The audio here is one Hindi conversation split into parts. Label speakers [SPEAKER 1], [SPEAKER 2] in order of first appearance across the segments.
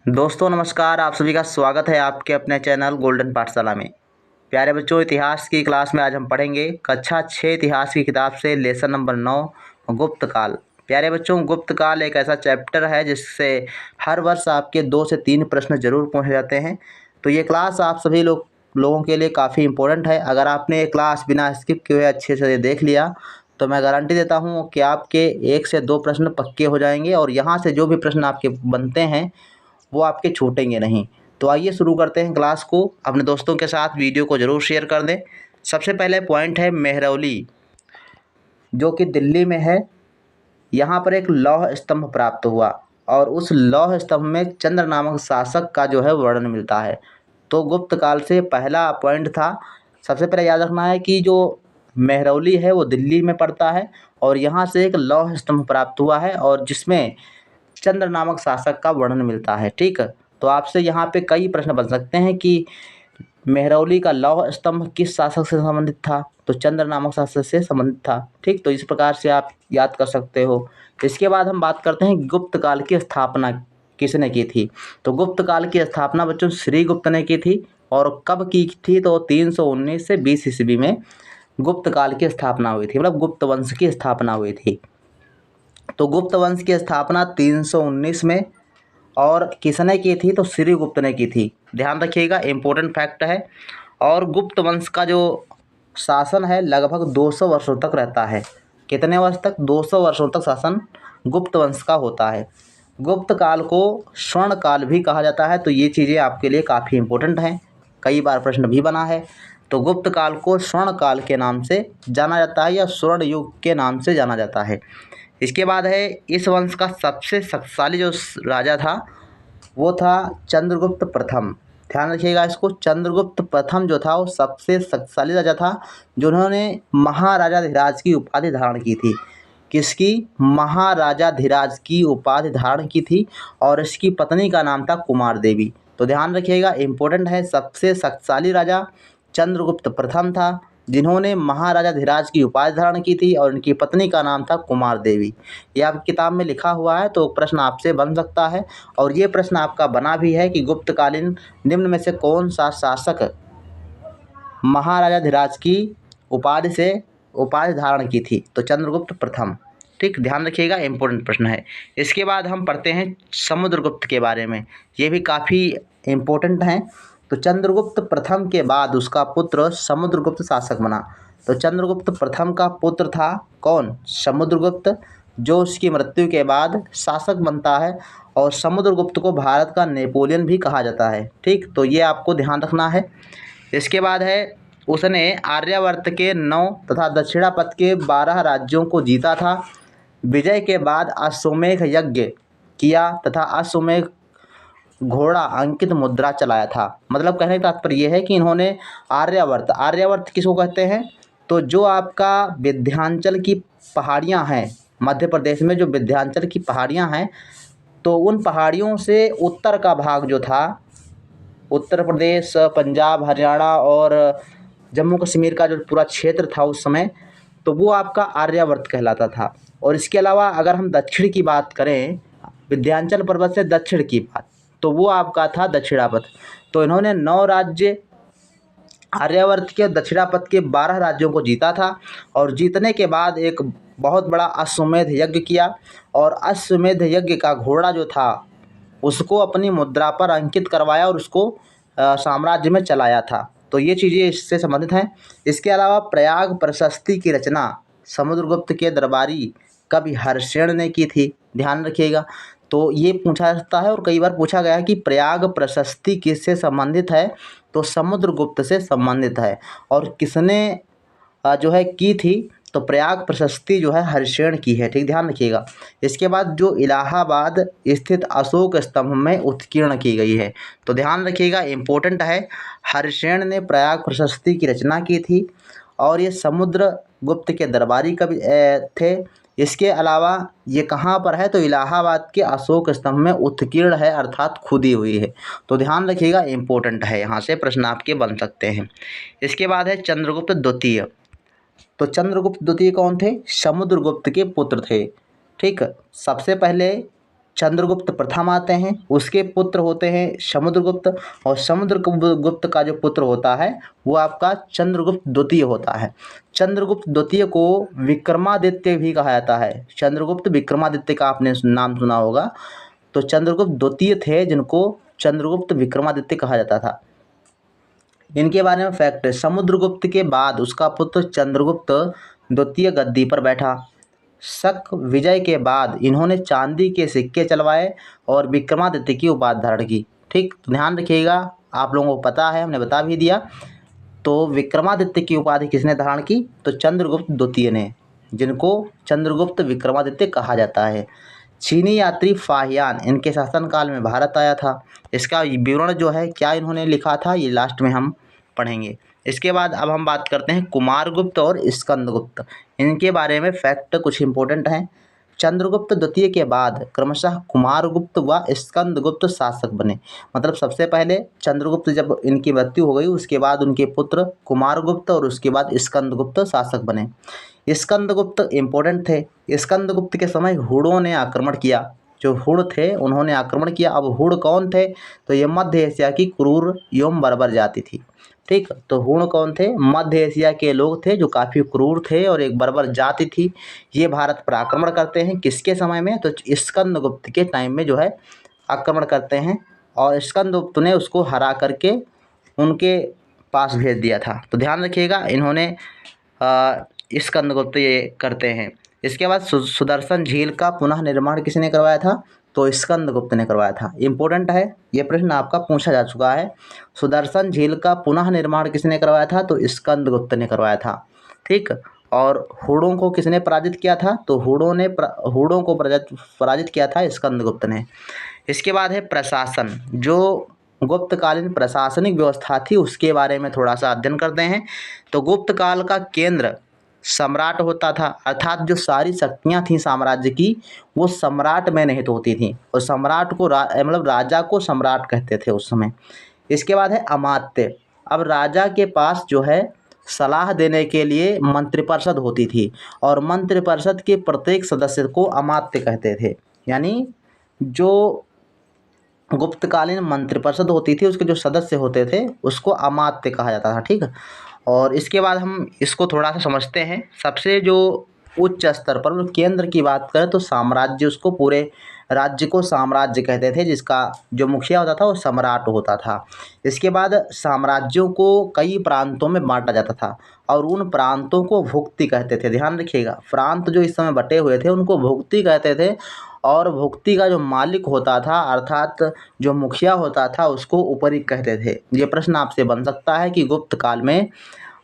[SPEAKER 1] दोस्तों नमस्कार। आप सभी का स्वागत है आपके अपने चैनल गोल्डन पाठशाला में। प्यारे बच्चों, इतिहास की क्लास में आज हम पढ़ेंगे कक्षा 6 इतिहास की किताब से लेसन नंबर 9 गुप्त काल। प्यारे बच्चों, गुप्त काल एक ऐसा चैप्टर है जिससे हर वर्ष आपके 2 से 3 प्रश्न जरूर पूछे जाते हैं। तो ये क्लास आप सभी लोगों के लिए काफ़ी इम्पोर्टेंट है। अगर आपने ये क्लास बिना स्किप किए हुए अच्छे से देख लिया तो मैं गारंटी देता हूँ कि आपके 1 से 2 प्रश्न पक्के हो जाएंगे और यहाँ से जो भी प्रश्न आपके बनते हैं वो आपके छूटेंगे नहीं। तो आइए शुरू करते हैं क्लास को। अपने दोस्तों के साथ वीडियो को ज़रूर शेयर कर दें। सबसे पहले पॉइंट है मेहरौली, जो कि दिल्ली में है। यहाँ पर एक लौह स्तंभ प्राप्त हुआ और उस लौह स्तंभ में चंद्र नामक शासक का जो है वर्णन मिलता है। तो गुप्त काल से पहला पॉइंट था। सबसे पहले याद रखना है कि जो मेहरौली है वो दिल्ली में पड़ता है और यहाँ से एक लौह स्तंभ प्राप्त हुआ है और जिसमें चंद्र नामक शासक का वर्णन मिलता है। ठीक है, तो आपसे यहाँ पे कई प्रश्न बन सकते हैं कि मेहरौली का लौह स्तंभ किस शासक से संबंधित था, तो चंद्र नामक शासक से संबंधित था। ठीक, तो इस प्रकार से आप याद कर सकते हो। इसके बाद हम बात करते हैं गुप्त काल की स्थापना किसने की थी। तो गुप्त काल की स्थापना बच्चों श्रीगुप्त ने की थी। और कब की थी, तो 319 से 20 ईस्वी में गुप्त काल की स्थापना हुई थी, मतलब गुप्त वंश की स्थापना हुई थी। तो गुप्त वंश की स्थापना 319 में और किसने की थी, तो श्रीगुप्त ने की थी। ध्यान रखिएगा, इम्पोर्टेंट फैक्ट है। और गुप्त वंश का जो शासन है लगभग 200 वर्षों तक रहता है। कितने वर्ष तक? 200 वर्षों तक शासन गुप्त वंश का होता है। गुप्त काल को स्वर्ण काल भी कहा जाता है। तो ये चीज़ें आपके लिए काफ़ी इम्पोर्टेंट हैं, कई बार प्रश्न भी बना है। तो गुप्त काल को स्वर्ण काल के नाम से जाना जाता है या स्वर्ण युग के नाम से जाना जाता है। इसके बाद है इस वंश का सबसे शक्तिशाली जो राजा था वो था चंद्रगुप्त प्रथम। ध्यान रखिएगा इसको, चंद्रगुप्त प्रथम जो था वो सबसे शक्तिशाली राजा था जिन्होंने महाराजाधिराज की उपाधि धारण की थी। किसकी? महाराजाधिराज की उपाधि धारण की थी और इसकी पत्नी का नाम था कुमार देवी। तो ध्यान रखिएगा, इम्पोर्टेंट है। सबसे शक्तिशाली राजा चंद्रगुप्त प्रथम था जिन्होंने महाराजाधिराज की उपाधि धारण की थी और इनकी पत्नी का नाम था कुमार देवी। ये आपकी किताब में लिखा हुआ है, तो प्रश्न आपसे बन सकता है। और ये प्रश्न आपका बना भी है कि गुप्तकालीन निम्न में से कौन सा शासक महाराजाधिराज की उपाधि धारण की थी, तो चंद्रगुप्त प्रथम। ठीक, ध्यान रखिएगा, इम्पोर्टेंट प्रश्न है। इसके बाद हम पढ़ते हैं समुद्रगुप्त के बारे में। ये भी काफ़ी इम्पोर्टेंट हैं। तो चंद्रगुप्त प्रथम के बाद उसका पुत्र समुद्रगुप्त शासक बना। तो चंद्रगुप्त प्रथम का पुत्र था कौन? समुद्रगुप्त, जो उसकी मृत्यु के बाद शासक बनता है। और समुद्रगुप्त को भारत का नेपोलियन भी कहा जाता है। ठीक, तो ये आपको ध्यान रखना है। इसके बाद है उसने आर्यावर्त के 9 तथा दक्षिणापथ के 12 राज्यों को जीता था। विजय के बाद अश्वमेध यज्ञ किया तथा अश्वमेध घोड़ा अंकित मुद्रा चलाया था। मतलब कहने का तात्पर्य यह है कि इन्होंने आर्यावर्त किसको कहते हैं, तो जो आपका विंध्याचल की पहाड़ियाँ हैं, मध्य प्रदेश में जो विंध्याचल की पहाड़ियाँ हैं, तो उन पहाड़ियों से उत्तर का भाग जो था, उत्तर प्रदेश, पंजाब, हरियाणा और जम्मू कश्मीर का जो पूरा क्षेत्र था उस समय, तो वो आपका आर्यावर्त कहलाता था। और इसके अलावा अगर हम दक्षिण की बात करें, विंध्याचल पर्वत से दक्षिण की बात, तो वो आपका था दक्षिणापथ। तो इन्होंने 9 राज्य आर्यावर्त के दक्षिणापथ के 12 राज्यों को जीता था और जीतने के बाद एक बहुत बड़ा अश्वमेध यज्ञ किया और अश्वमेध यज्ञ का घोड़ा जो था उसको अपनी मुद्रा पर अंकित करवाया और उसको साम्राज्य में चलाया था। तो ये चीज़ें इससे संबंधित हैं। इसके अलावा प्रयाग प्रशस्ति की रचना समुद्रगुप्त के दरबारी कवि हर्षेण ने की थी। ध्यान रखिएगा, तो ये पूछा जाता है और कई बार पूछा गया है कि प्रयाग प्रशस्ति किससे संबंधित है, तो समुद्रगुप्त से संबंधित है। और किसने जो है की थी, तो प्रयाग प्रशस्ति जो है हर्षेण की है। ठीक, ध्यान रखिएगा। इसके बाद जो इलाहाबाद स्थित अशोक स्तंभ में उत्कीर्ण की गई है, तो ध्यान रखिएगा, इम्पोर्टेंट है। हर्षेण ने प्रयाग प्रशस्ति की रचना की थी और ये समुद्रगुप्त के दरबारी कवि थे। इसके अलावा ये कहाँ पर है, तो इलाहाबाद के अशोक स्तंभ में उत्कीर्ण है, अर्थात खुदी हुई है। तो ध्यान रखिएगा, इम्पोर्टेंट है, यहाँ से प्रश्न आपके बन सकते हैं। इसके बाद है चंद्रगुप्त द्वितीय। तो चंद्रगुप्त द्वितीय कौन थे? समुद्रगुप्त के पुत्र थे। ठीक, सबसे पहले चंद्रगुप्त प्रथम आते हैं, उसके पुत्र होते हैं समुद्रगुप्त, और समुद्रगुप्त का जो पुत्र होता है वो आपका चंद्रगुप्त द्वितीय होता है। चंद्रगुप्त द्वितीय को विक्रमादित्य भी कहा जाता है। चंद्रगुप्त विक्रमादित्य का आपने नाम सुना होगा। तो चंद्रगुप्त द्वितीय थे जिनको चंद्रगुप्त विक्रमादित्य कहा जाता था। इनके बारे में फैक्ट है, समुद्रगुप्त के बाद उसका पुत्र चंद्रगुप्त द्वितीय गद्दी पर बैठा। शक विजय के बाद इन्होंने चांदी के सिक्के चलवाए और विक्रमादित्य की उपाधि धारण की। ठीक, तो ध्यान रखिएगा, आप लोगों को पता है, हमने बता भी दिया। तो विक्रमादित्य की उपाधि किसने धारण की? तो चंद्रगुप्त द्वितीय ने, जिनको चंद्रगुप्त विक्रमादित्य कहा जाता है। चीनी यात्री फाहियान इनके शासनकाल में भारत आया था। इसका विवरण जो है क्या इन्होंने लिखा था, ये लास्ट में हम पढ़ेंगे। इसके बाद अब हम बात करते हैं कुमारगुप्त और स्कंदगुप्त। इनके बारे में फैक्ट कुछ इंपॉर्टेंट हैं। चंद्रगुप्त द्वितीय के बाद क्रमशः कुमारगुप्त व स्कंदगुप्त शासक बने। मतलब सबसे पहले चंद्रगुप्त जब इनकी मृत्यु हो गई, उसके बाद उनके पुत्र कुमारगुप्त और उसके बाद स्कंदगुप्त शासक बने। स्कंदगुप्त इम्पोर्टेंट थे। स्कंदगुप्त के समय हुड़ों ने आक्रमण किया। जो हुड़ थे उन्होंने आक्रमण किया। अब हुड़ कौन थे? तो ये मध्य एशिया की क्रूर एवं बर्बर जाति थी। ठीक, तो हुड़ कौन थे? मध्य एशिया के लोग थे जो काफ़ी क्रूर थे और एक बर्बर जाति थी। ये भारत पर आक्रमण करते हैं। किसके समय में? तो स्कंदगुप्त के टाइम में जो है आक्रमण करते हैं, और स्कंदगुप्त ने उसको हरा करके उनके पास भेज दिया था। तो ध्यान रखिएगा, इन्होंने स्कंदगुप्त ये करते हैं। इसके बाद सुदर्शन झील का पुनः निर्माण किसने करवाया था? तो स्कंदगुप्त ने करवाया था। इम्पोर्टेंट है, ये प्रश्न आपका पूछा जा चुका है। सुदर्शन झील का पुनः निर्माण किसने करवाया था? तो स्कंदगुप्त ने करवाया था। ठीक, और हुड़ों को किसने पराजित किया था? तो हुड़ों को पराजित किया था स्कंदगुप्त ने। इसके बाद है प्रशासन। जो गुप्तकालीन प्रशासनिक व्यवस्था थी उसके बारे में थोड़ा सा अध्ययन करते हैं। तो गुप्त काल का केंद्र सम्राट होता था, अर्थात जो सारी शक्तियाँ थीं साम्राज्य की वो सम्राट में निहित होती थीं, और सम्राट को मतलब राजा को सम्राट कहते थे उस समय। इसके बाद है अमात्य। अब राजा के पास जो है सलाह देने के लिए मंत्रिपरिषद होती थी, और मंत्रिपरिषद के प्रत्येक सदस्य को अमात्य कहते थे। यानी जो गुप्तकालीन मंत्रिपरिषद होती थी उसके जो सदस्य होते थे उसको अमात्य कहा जाता था। ठीक है, और इसके बाद हम इसको थोड़ा सा समझते हैं। सबसे जो उच्च स्तर पर केंद्र की बात करें तो साम्राज्य, उसको पूरे राज्य को साम्राज्य कहते थे, जिसका जो मुखिया होता था वो सम्राट होता था। इसके बाद साम्राज्यों को कई प्रांतों में बांटा जाता था, और उन प्रांतों को भुक्ति कहते थे। ध्यान रखिएगा, प्रांत जो इस समय बटे हुए थे उनको भुक्ति कहते थे, और भुक्ति का जो मालिक होता था अर्थात जो मुखिया होता था उसको उपरिक कहते थे। ये प्रश्न आपसे बन सकता है कि गुप्त काल में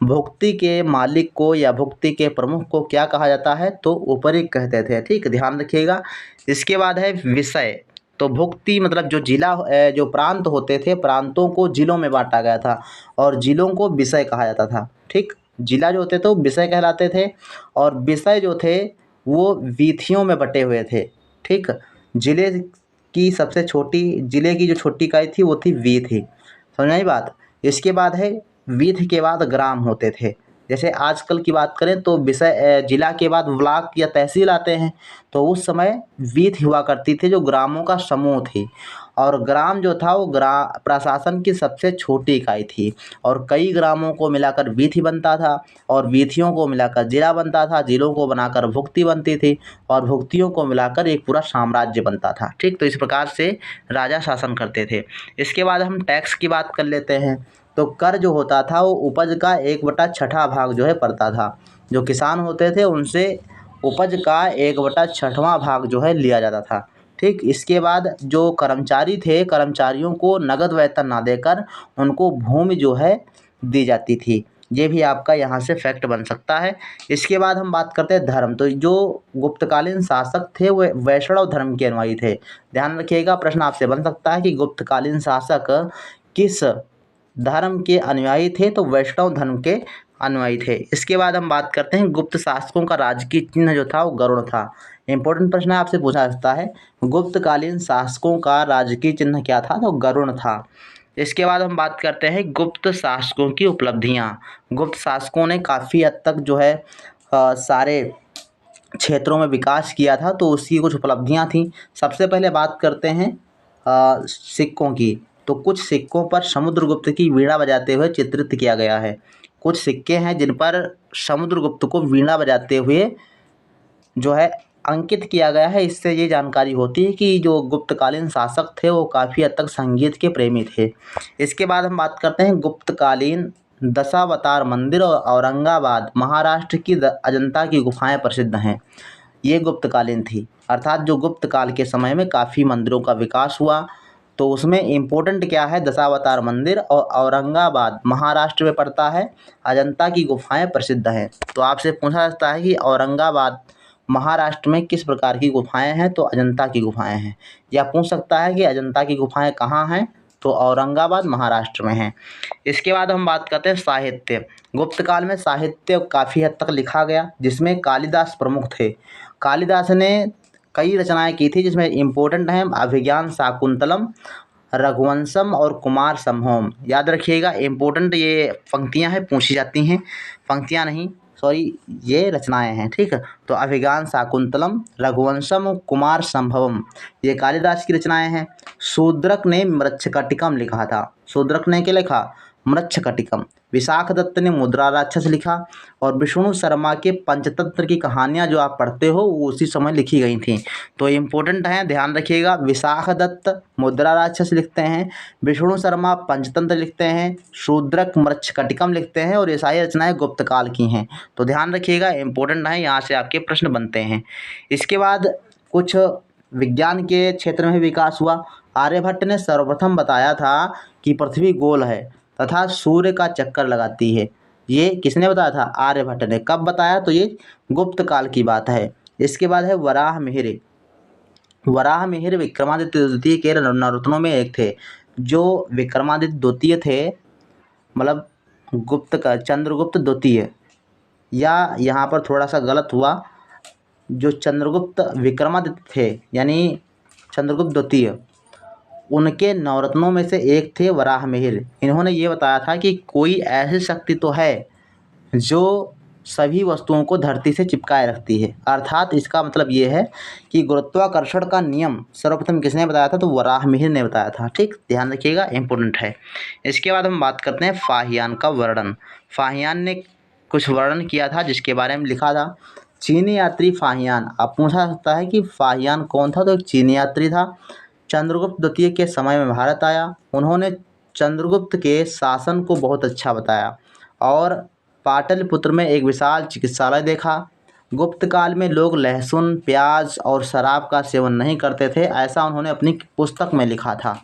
[SPEAKER 1] भुक्ति के मालिक को या भुक्ति के प्रमुख को क्या कहा जाता है? तो उपरिक कहते थे। ठीक, ध्यान रखिएगा। इसके बाद है विषय। तो भुक्ति मतलब जो जिला जो प्रांत होते थे, प्रांतों को जिलों में बांटा गया था और जिलों को विषय कहा जाता था। ठीक, जिला जो होते थे वो विषय कहलाते थे, और विषय जो थे वो वीथियों में बटे हुए थे। ठीक, जिले की सबसे छोटी, जिले की जो छोटी इकाई थी वो थी वीथी। समझ आई बात? इसके बाद है वीथ के बाद ग्राम होते थे। जैसे आजकल की बात करें तो विषय जिला के बाद ब्लॉक या तहसील आते हैं, तो उस समय वीथ हुआ करती थी जो ग्रामों का समूह थी, और ग्राम जो था वो प्रशासन की सबसे छोटी इकाई थी, और कई ग्रामों को मिलाकर वीथी बनता था, और वीथियों को मिलाकर जिला बनता था, जिलों को बनाकर भुक्ति बनती थी, और भुक्तियों को मिलाकर एक पूरा साम्राज्य बनता था। ठीक, तो इस प्रकार से राजा शासन करते थे। इसके बाद हम टैक्स की बात कर लेते हैं। तो कर जो होता था वो उपज का 1/6 भाग जो है पड़ता था। जो किसान होते थे उनसे उपज का 1/6वां भाग जो है लिया जाता था। ठीक, इसके बाद जो कर्मचारी थे, कर्मचारियों को नगद वेतन ना देकर उनको भूमि जो है दी जाती थी। ये भी आपका यहाँ से फैक्ट बन सकता है। इसके बाद हम बात करते हैं धर्म। तो जो गुप्तकालीन शासक थे वो वैष्णव धर्म के अनुयायी थे। ध्यान रखिएगा, प्रश्न आपसे बन सकता है कि गुप्तकालीन शासक किस धर्म के अनुयायी थे? तो वैष्णव धर्म के अनुयायी थे। इसके बाद हम बात करते हैं गुप्त शासकों का राजकीय चिन्ह जो था वो गरुड़ था। इंपॉर्टेंट प्रश्न आपसे पूछा जाता है, गुप्तकालीन शासकों का राजकीय चिन्ह क्या था? तो गरुड़ था। इसके बाद हम बात करते हैं गुप्त शासकों की उपलब्धियां। गुप्त शासकों ने काफ़ी हद तक जो है सारे क्षेत्रों में विकास किया था, तो उसकी कुछ उपलब्धियां थी। सबसे पहले बात करते हैं सिक्कों की। तो कुछ सिक्कों पर समुद्रगुप्त की वीणा बजाते हुए चित्रित किया गया है। कुछ सिक्के हैं जिन पर समुद्रगुप्त को वीणा बजाते हुए जो है अंकित किया गया है। इससे ये जानकारी होती है कि जो गुप्तकालीन शासक थे वो काफ़ी हद तक संगीत के प्रेमी थे। इसके बाद हम बात करते हैं गुप्तकालीन दशावतार मंदिर और औरंगाबाद महाराष्ट्र की अजंता की गुफाएं प्रसिद्ध हैं। ये गुप्तकालीन थी, अर्थात जो गुप्त काल के समय में काफ़ी मंदिरों का विकास हुआ। तो उसमें इम्पोर्टेंट क्या है, दशावतार मंदिर और औरंगाबाद महाराष्ट्र में पड़ता है, अजंता की गुफाएं प्रसिद्ध हैं। तो आपसे पूछा जाता है कि औरंगाबाद महाराष्ट्र में किस प्रकार की गुफाएं हैं, तो अजंता की गुफाएं हैं। या पूछ सकता है कि अजंता की गुफाएं कहाँ हैं, तो औरंगाबाद महाराष्ट्र में हैं। इसके बाद हम बात करते हैं साहित्य। गुप्त काल में साहित्य काफ़ी हद तक लिखा गया, जिसमें कालिदास प्रमुख थे। कालिदास ने कई रचनाएं की थी, जिसमें इम्पोर्टेंट हैं अभिज्ञान शाकुंतलम, रघुवंशम और कुमार संभवम। याद रखिएगा, इम्पोर्टेंट ये पंक्तियां हैं, पूछी जाती हैं, पंक्तियां नहीं, सॉरी, ये रचनाएं हैं, ठीक है। तो अभिज्ञान शाकुंतलम, रघुवंशम, कुमार संभवम, ये कालिदास की रचनाएं हैं। शूद्रक ने मृच्छकटिकम लिखा था। शूद्रक ने क्या लिखा, मृच्छकटिकम। विशाख दत्त ने मुद्रा राक्षस लिखा। और विष्णु शर्मा के पंचतंत्र की कहानियाँ जो आप पढ़ते हो वो उसी समय लिखी गई थी। तो इम्पोर्टेंट हैं, ध्यान रखिएगा। विशाख दत्त मुद्रा राक्षस लिखते हैं, विष्णु शर्मा पंचतंत्र लिखते हैं, शूद्रक मृच्छकटिकम लिखते हैं, और ये सारी रचनाएं गुप्त काल की हैं। तो ध्यान रखिएगा, इम्पोर्टेंट है, यहाँ से आपके प्रश्न बनते हैं। इसके बाद कुछ विज्ञान के क्षेत्र में विकास हुआ। आर्यभट्ट ने सर्वप्रथम बताया था कि पृथ्वी गोल है तथा सूर्य का चक्कर लगाती है। ये किसने बताया था, आर्यभट्ट ने। कब बताया, तो ये गुप्त काल की बात है। इसके बाद है वराहमिहिर। वराहमिहिर विक्रमादित्य द्वितीय के नवरत्नों में एक थे। जो विक्रमादित्य द्वितीय थे, मतलब गुप्त का चंद्रगुप्त द्वितीय, या यहाँ पर थोड़ा सा गलत हुआ, जो चंद्रगुप्त विक्रमादित्य थे यानी चंद्रगुप्त द्वितीय, उनके नवरत्नों में से एक थे वराहमिहिर। इन्होंने ये बताया था कि कोई ऐसी शक्ति तो है जो सभी वस्तुओं को धरती से चिपकाए रखती है। अर्थात इसका मतलब ये है कि गुरुत्वाकर्षण का नियम सर्वप्रथम किसने बताया था, तो वराहमिहिर ने बताया था। ठीक, ध्यान रखिएगा, इंपॉर्टेंट है। इसके बाद हम बात करते हैं फाहियान का वर्णन। फाहियान ने कुछ वर्णन किया था जिसके बारे में लिखा था। चीनी यात्री फाहियान। अब पूछा सकता है कि फाहियान कौन था, तो एक चीनी यात्री था। चंद्रगुप्त द्वितीय के समय में भारत आया। उन्होंने चंद्रगुप्त के शासन को बहुत अच्छा बताया और पाटलिपुत्र में एक विशाल चिकित्सालय देखा। गुप्त काल में लोग लहसुन, प्याज और शराब का सेवन नहीं करते थे, ऐसा उन्होंने अपनी पुस्तक में लिखा था।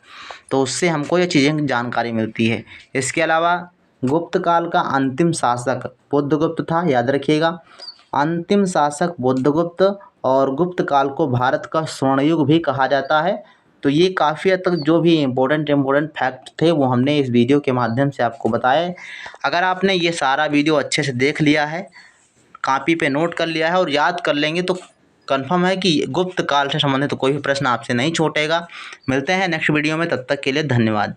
[SPEAKER 1] तो उससे हमको ये चीज़ें जानकारी मिलती है। इसके अलावा गुप्त काल का अंतिम शासक बुद्धगुप्त था, याद रखिएगा। अंतिम शासक बुद्धगुप्त, और गुप्त काल को भारत का स्वर्ण युग भी कहा जाता है। तो ये काफ़ी हद तक जो भी इम्पोर्टेंट फैक्ट थे वो हमने इस वीडियो के माध्यम से आपको बताए। अगर आपने ये सारा वीडियो अच्छे से देख लिया है, कॉपी पे नोट कर लिया है और याद कर लेंगे, तो कंफर्म है कि गुप्त काल से संबंधित कोई भी प्रश्न आपसे नहीं छूटेगा। मिलते हैं नेक्स्ट वीडियो में, तब तक के लिए धन्यवाद।